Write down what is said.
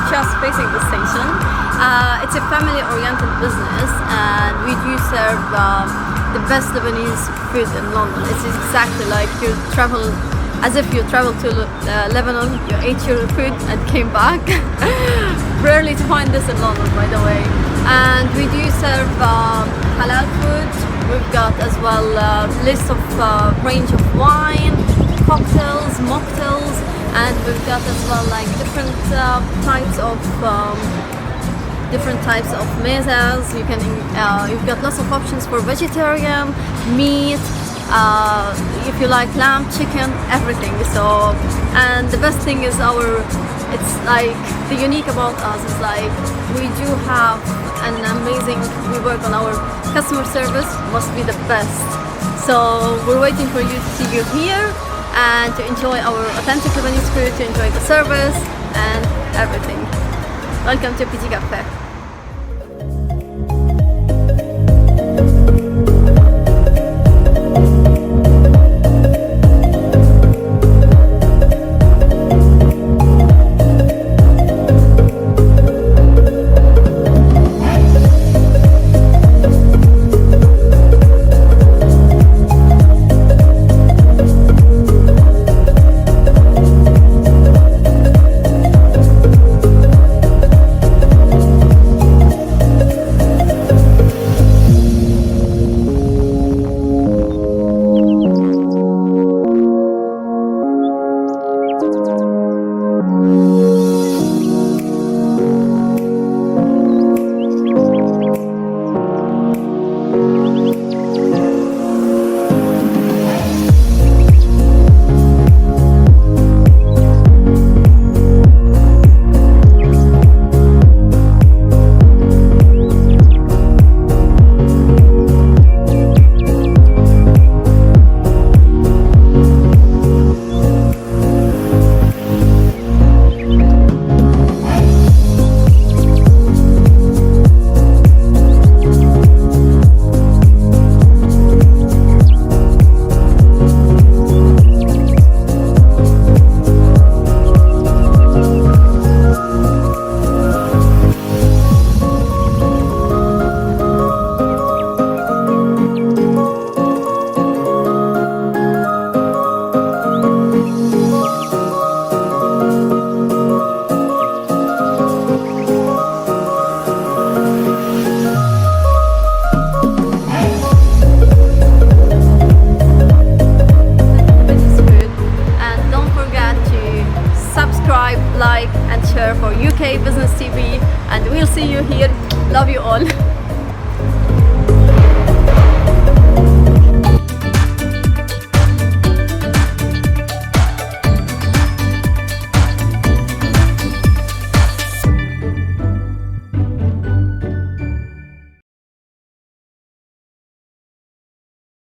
just facing the station. It's a family-oriented business, and we do serve the best Lebanese food in London. It's exactly like you travel, as if you traveled to Lebanon, you ate your food and came back. Rarely to find this in London, by the way. And we do serve halal food. We've got as well a list of range of wine, cocktails, mocktails, and we've got as well like different types of mezas. You've got lots of options for vegetarian, meat, if you like lamb, chicken, everything. So, and the best thing is it's like the unique about us is like we do have an amazing, we work on our customer service, must be the best. So we're waiting for you to see you here and to enjoy our authentic Lebanese food, to enjoy the service and everything. Welcome to Petit Café. Like and share for UK Business TV, and we'll see you here. Love you all.